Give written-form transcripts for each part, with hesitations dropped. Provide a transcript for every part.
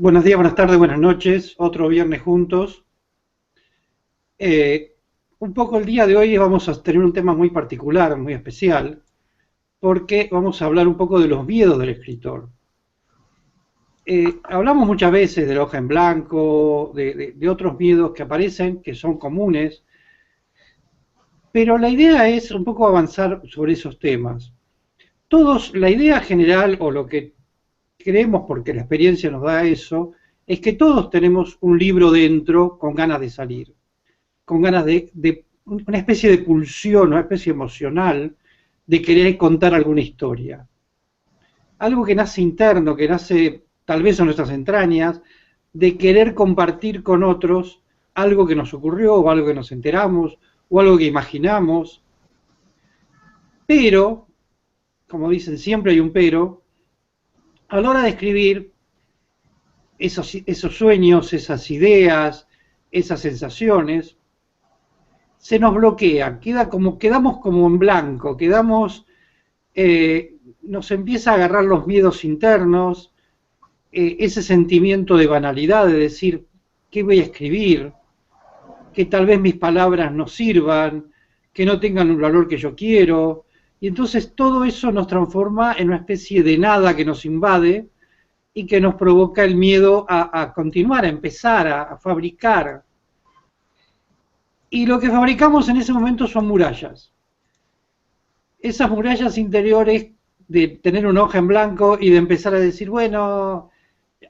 Buenos días, buenas tardes, buenas noches. Otro viernes juntos. Eh, un poco el día de hoy vamos a tener un tema muy particular, muy especial, porque vamos a hablar un poco de los miedos del escritor. Hablamos muchas veces de la hoja en blanco, de otros miedos que aparecen, que son comunes, pero la idea es un poco avanzar sobre esos temas. Todos, la idea general o lo que creemos, porque la experiencia nos da eso, es que todos tenemos un libro dentro con ganas de salir, con ganas de una especie de pulsión, una especie emocional de querer contar alguna historia. Algo que nace interno, que nace tal vez en nuestras entrañas, de querer compartir con otros algo que nos ocurrió, o algo que nos enteramos, o algo que imaginamos. Pero, como dicen, siempre hay un pero, a la hora de escribir esos sueños, esas ideas, esas sensaciones, se nos bloquea, quedamos como en blanco, nos empieza a agarrar los miedos internos, ese sentimiento de banalidad, de decir, ¿qué voy a escribir? Que tal vez mis palabras no sirvan, que no tengan el valor que yo quiero, y entonces todo eso nos transforma en una especie de nada que nos invade y que nos provoca el miedo a continuar, a empezar, a fabricar. Y lo que fabricamos en ese momento son murallas. Esas murallas interiores de tener una hoja en blanco y de empezar a decir, bueno,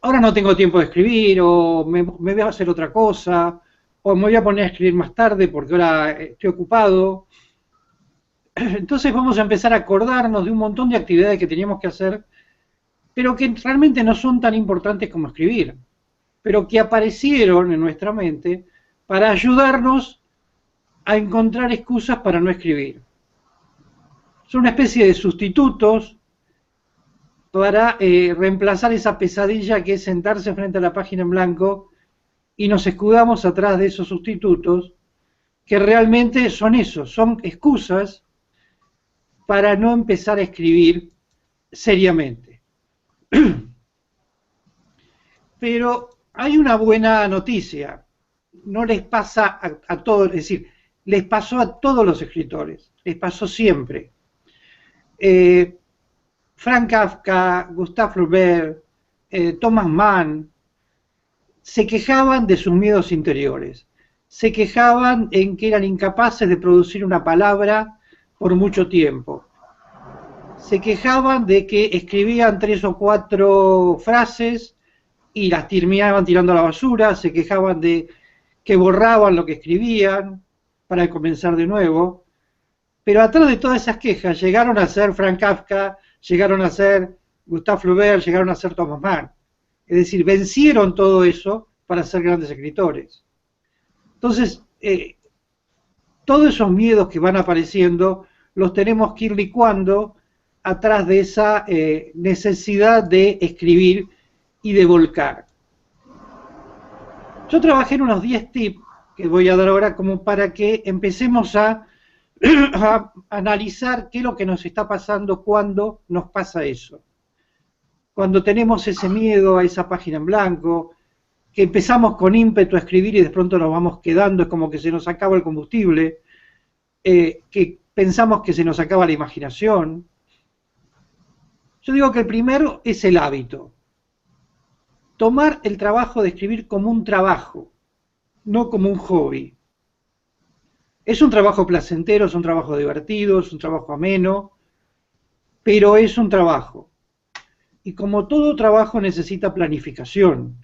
ahora no tengo tiempo de escribir, o me voy a hacer otra cosa, o me voy a poner a escribir más tarde porque ahora estoy ocupado. Entonces vamos a empezar a acordarnos de un montón de actividades que teníamos que hacer, pero que realmente no son tan importantes como escribir, pero que aparecieron en nuestra mente para ayudarnos a encontrar excusas para no escribir. Son una especie de sustitutos para reemplazar esa pesadilla que es sentarse frente a la página en blanco, y nos escudamos atrás de esos sustitutos que realmente son eso, son excusas para no empezar a escribir seriamente. Pero hay una buena noticia, no les pasa a todos, es decir, les pasó a todos los escritores, les pasó siempre. Frank Kafka, Gustave Flaubert, Thomas Mann, se quejaban de sus miedos interiores, se quejaban en que eran incapaces de producir una palabra por mucho tiempo, se quejaban de que escribían 3 o 4 frases y las terminaban tirando a la basura, se quejaban de que borraban lo que escribían para comenzar de nuevo, pero atrás de todas esas quejas llegaron a ser Frank Kafka, llegaron a ser Gustave Flaubert, llegaron a ser Thomas Mann. Es decir, vencieron todo eso para ser grandes escritores. Entonces, todos esos miedos que van apareciendo los tenemos que ir licuando atrás de esa necesidad de escribir y de volcar. Yo trabajé en unos 10 tips que voy a dar ahora como para que empecemos a analizar qué es lo que nos está pasando cuando nos pasa eso. Cuando tenemos ese miedo a esa página en blanco, que empezamos con ímpetu a escribir y de pronto nos vamos quedando, es como que se nos acaba el combustible, que pensamos que se nos acaba la imaginación. Yo digo que el primero es el hábito. Tomar el trabajo de escribir como un trabajo, no como un hobby. Es un trabajo placentero, es un trabajo divertido, es un trabajo ameno, pero es un trabajo. Y como todo trabajo necesita planificación,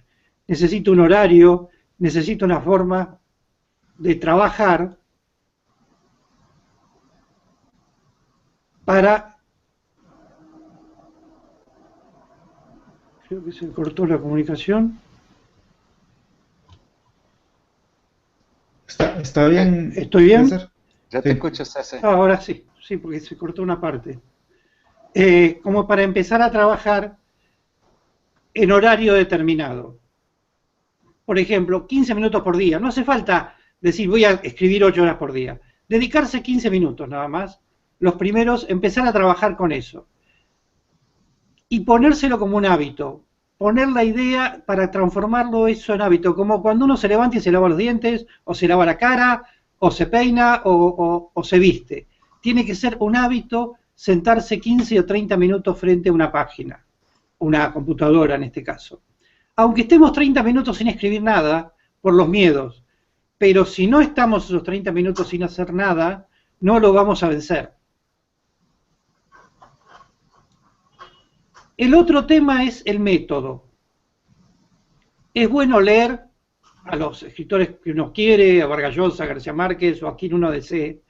necesita un horario, necesita una forma de trabajar para... Creo que se cortó la comunicación. ¿Está bien, ¿Estoy bien? César? Ya te Sí. escucho, César. Ahora sí, sí, porque se cortó una parte. Como para empezar a trabajar en horario determinado. Por ejemplo, 15 minutos por día. No hace falta decir voy a escribir 8 horas por día. Dedicarse 15 minutos nada más. Los primeros, empezar a trabajar con eso. Y ponérselo como un hábito. poner la idea para transformarlo eso en hábito, como cuando uno se levanta y se lava los dientes, o se lava la cara, o se peina, o se viste. Tiene que ser un hábito sentarse 15 o 30 minutos frente a una página, una computadora en este caso. Aunque estemos 30 minutos sin escribir nada, por los miedos, pero si no estamos esos 30 minutos sin hacer nada, no lo vamos a vencer. El otro tema es el método. Es bueno leer a los escritores que uno quiere, a Vargas Llosa, a García Márquez o a quien uno desee,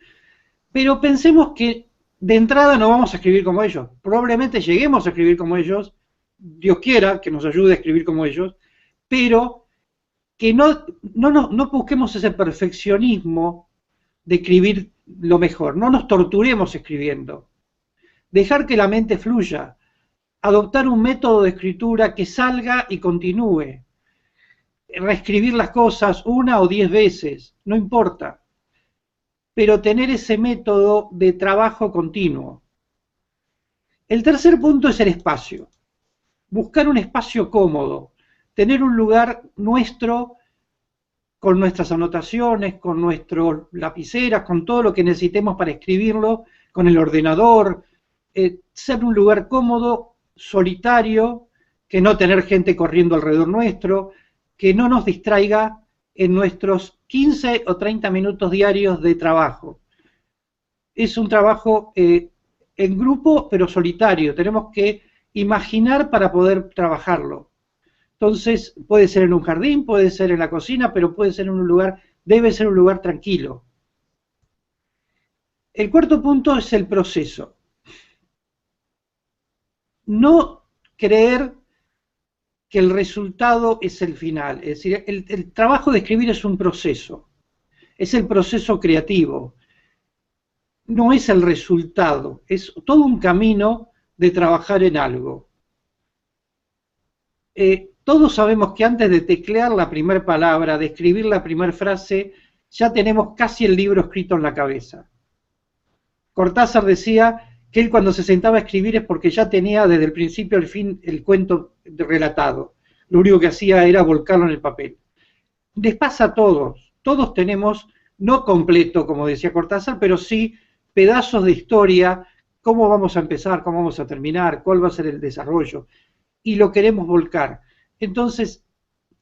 pero pensemos que de entrada no vamos a escribir como ellos. Probablemente lleguemos a escribir como ellos, Dios quiera que nos ayude a escribir como ellos, pero que no busquemos ese perfeccionismo de escribir lo mejor, no nos torturemos escribiendo, dejar que la mente fluya, adoptar un método de escritura que salga y continúe, reescribir las cosas 1 o 10 veces, no importa, pero tener ese método de trabajo continuo. El tercer punto es el espacio, buscar un espacio cómodo, tener un lugar nuestro con nuestras anotaciones, con nuestras lapiceras, con todo lo que necesitemos para escribirlo, con el ordenador, ser un lugar cómodo, solitario, que no tener gente corriendo alrededor nuestro, que no nos distraiga en nuestros 15 o 30 minutos diarios de trabajo. Es un trabajo en grupo, pero solitario. Tenemos que imaginar para poder trabajarlo. Entonces, puede ser en un jardín, puede ser en la cocina, pero puede ser en un lugar, debe ser un lugar tranquilo. El cuarto punto es el proceso. No creer que el resultado es el final. Es decir, el trabajo de escribir es un proceso. Es el proceso creativo. No es el resultado. Es todo un camino de trabajar en algo. Todos sabemos que antes de teclear la primera palabra, de escribir la primera frase, ya tenemos casi el libro escrito en la cabeza. Cortázar decía que él cuando se sentaba a escribir es porque ya tenía desde el principio al fin el cuento relatado. Lo único que hacía era volcarlo en el papel. Les pasa a todos. Todos tenemos, no completo, como decía Cortázar, pero sí pedazos de historia, cómo vamos a empezar, cómo vamos a terminar, cuál va a ser el desarrollo, y lo queremos volcar. Entonces,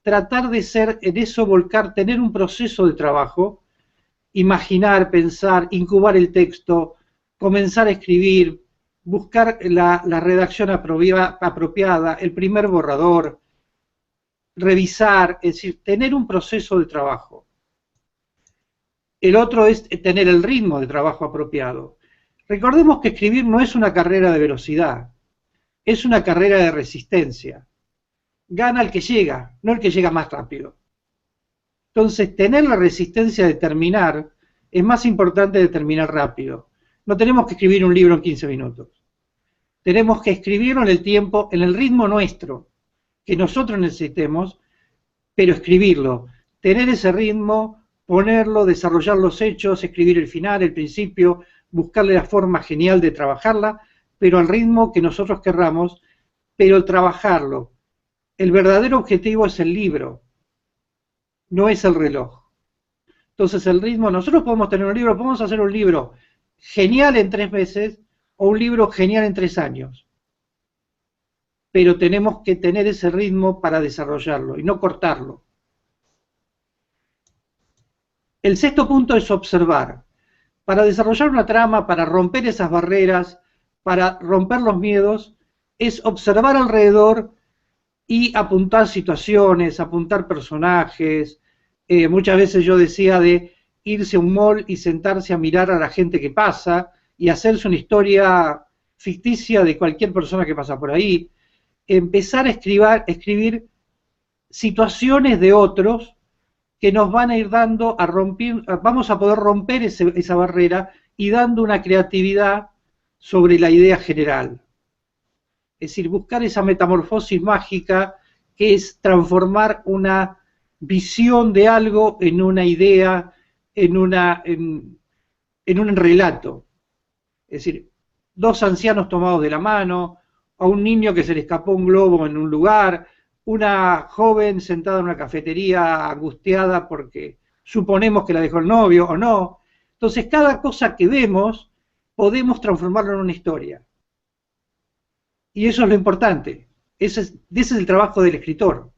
tratar de ser en eso, volcar, tener un proceso de trabajo, imaginar, pensar, incubar el texto, comenzar a escribir, buscar la redacción apropiada, el primer borrador, revisar, es decir, tener un proceso de trabajo. El otro es tener el ritmo de trabajo apropiado. Recordemos que escribir no es una carrera de velocidad, es una carrera de resistencia. Gana el que llega, no el que llega más rápido. Entonces, tener la resistencia de terminar es más importante de terminar rápido. No tenemos que escribir un libro en 15 minutos. Tenemos que escribirlo en el tiempo, en el ritmo nuestro, que nosotros necesitemos, pero escribirlo. Tener ese ritmo, ponerlo, desarrollar los hechos, escribir el final, el principio, buscarle la forma genial de trabajarla, pero al ritmo que nosotros querramos, pero trabajarlo. El verdadero objetivo es el libro, no es el reloj. Entonces el ritmo, nosotros podemos tener un libro, podemos hacer un libro genial en 3 meses o un libro genial en 3 años. Pero tenemos que tener ese ritmo para desarrollarlo y no cortarlo. El sexto punto es observar. Para desarrollar una trama, para romper esas barreras, para romper los miedos, es observar alrededor y apuntar situaciones, apuntar personajes. Muchas veces yo decía de irse a un mall y sentarse a mirar a la gente que pasa y hacerse una historia ficticia de cualquier persona que pasa por ahí. Empezar a escribir situaciones de otros que nos van a ir dando a romper, vamos a poder romper esa barrera y dando una creatividad sobre la idea general. Es decir, buscar esa metamorfosis mágica que es transformar una visión de algo en una idea, en un relato. Es decir, 2 ancianos tomados de la mano, a un niño que se le escapó un globo en un lugar, una joven sentada en una cafetería angustiada porque suponemos que la dejó el novio o no. Entonces, cada cosa que vemos podemos transformarlo en una historia. Y eso es lo importante. Ese es el trabajo del escritor.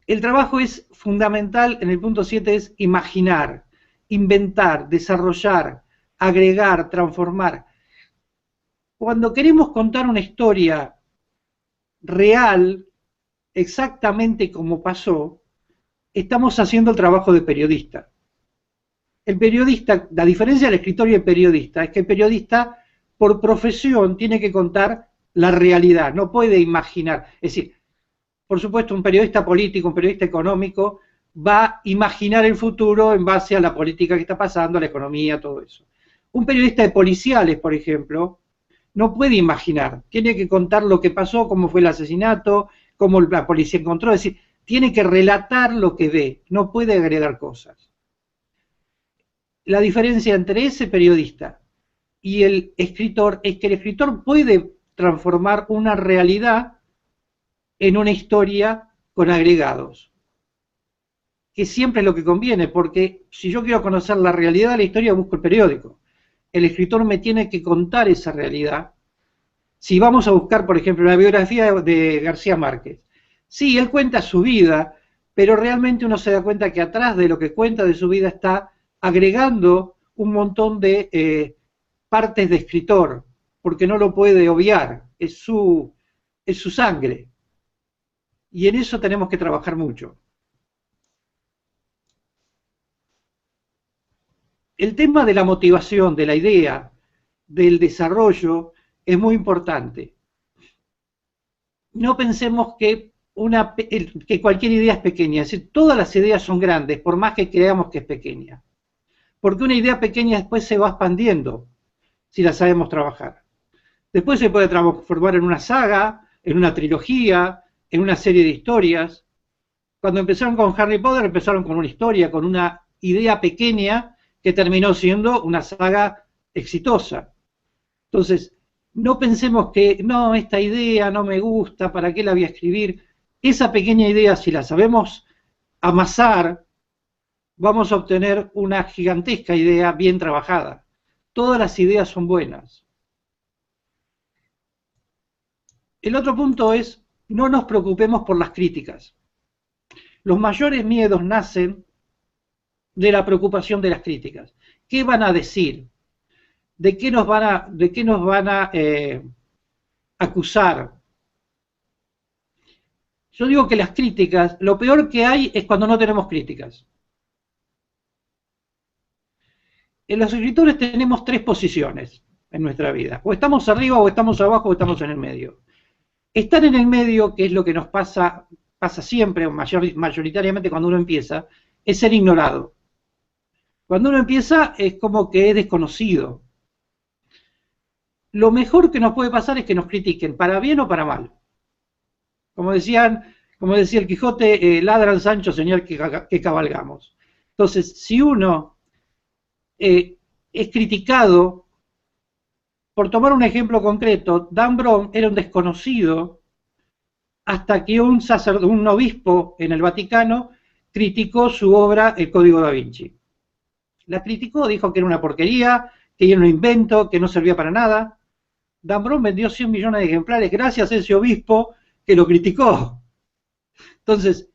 El trabajo es fundamental, en el punto 7 es imaginar, inventar, desarrollar, agregar, transformar. Cuando queremos contar una historia real, exactamente como pasó, estamos haciendo el trabajo de periodista. El periodista, la diferencia del escritor y el periodista, es que el periodista, por profesión, tiene que contar la realidad, no puede imaginar. Es decir, por supuesto, un periodista político, un periodista económico, va a imaginar el futuro en base a la política que está pasando, a la economía, todo eso. Un periodista de policiales, por ejemplo, no puede imaginar, tiene que contar lo que pasó, cómo fue el asesinato, cómo la policía encontró, es decir, tiene que relatar lo que ve, no puede agregar cosas. La diferencia entre ese periodista y el escritor es que el escritor puede transformar una realidad en una historia con agregados, que siempre es lo que conviene, porque si yo quiero conocer la realidad de la historia, busco el periódico. El escritor me tiene que contar esa realidad. Si vamos a buscar, por ejemplo, la biografía de García Márquez, sí, él cuenta su vida, pero realmente uno se da cuenta que atrás de lo que cuenta de su vida está agregando un montón de partes de escritor, porque no lo puede obviar, es su sangre. Y en eso tenemos que trabajar mucho. El tema de la motivación, de la idea, del desarrollo, es muy importante. No pensemos que cualquier idea es pequeña, es decir, todas las ideas son grandes, por más que creamos que es pequeña. Porque una idea pequeña después se va expandiendo, si la sabemos trabajar. Después se puede transformar en una saga, en una trilogía, en una serie de historias. Cuando empezaron con Harry Potter, empezaron con una historia, con una idea pequeña que terminó siendo una saga exitosa. Entonces, no pensemos que, no, esta idea no me gusta, ¿para qué la voy a escribir? Esa pequeña idea, si la sabemos amasar, vamos a obtener una gigantesca idea bien trabajada. Todas las ideas son buenas. El otro punto es, no nos preocupemos por las críticas. Los mayores miedos nacen de la preocupación de las críticas. ¿Qué van a decir? ¿De qué nos van a acusar? Yo digo que las críticas, lo peor que hay es cuando no tenemos críticas. En los escritores tenemos tres posiciones en nuestra vida. O estamos arriba, o estamos abajo, o estamos en el medio. Estar en el medio, que es lo que nos pasa siempre, mayoritariamente cuando uno empieza, es ser ignorado. Cuando uno empieza es como que es desconocido. Lo mejor que nos puede pasar es que nos critiquen, para bien o para mal. Como decía el Quijote, ladran Sancho, señor, que cabalgamos. Entonces, si uno es criticado, por tomar un ejemplo concreto, Dan Brown era un desconocido hasta que un obispo en el Vaticano criticó su obra El Código da Vinci. La criticó, dijo que era una porquería, que era un invento, que no servía para nada. Dan Brown vendió 100 millones de ejemplares gracias a ese obispo que lo criticó. Entonces,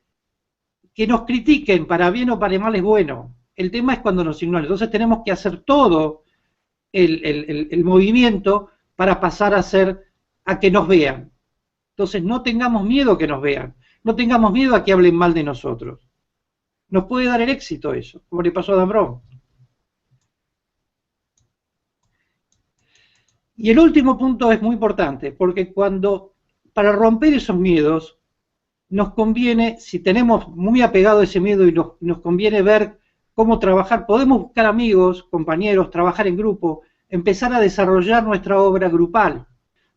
que nos critiquen para bien o para mal es bueno. El tema es cuando nos ignoran. Entonces tenemos que hacer todo el movimiento para pasar a que nos vean. Entonces no tengamos miedo que nos vean. No tengamos miedo a que hablen mal de nosotros. Nos puede dar el éxito eso, como le pasó a Dan Brown. Y el último punto es muy importante, porque para romper esos miedos, nos conviene, si tenemos muy apegado ese miedo y nos conviene ver cómo trabajar, podemos buscar amigos, compañeros, trabajar en grupo, empezar a desarrollar nuestra obra grupal,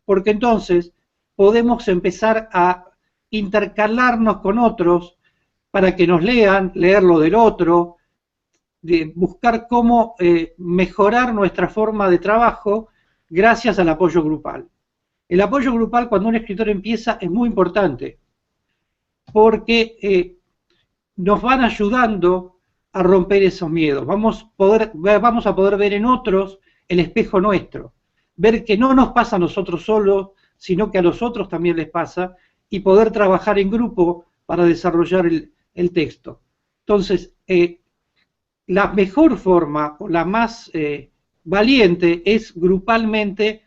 porque entonces podemos empezar a intercalarnos con otros para que nos lean, leer lo del otro, buscar cómo mejorar nuestra forma de trabajo gracias al apoyo grupal. El apoyo grupal cuando un escritor empieza es muy importante, porque nos van ayudando a romper esos miedos. Vamos a poder ver en otros el espejo nuestro, ver que no nos pasa a nosotros solos, sino que a los otros también les pasa, y poder trabajar en grupo para desarrollar el texto. Entonces, la mejor forma o la más valiente es grupalmente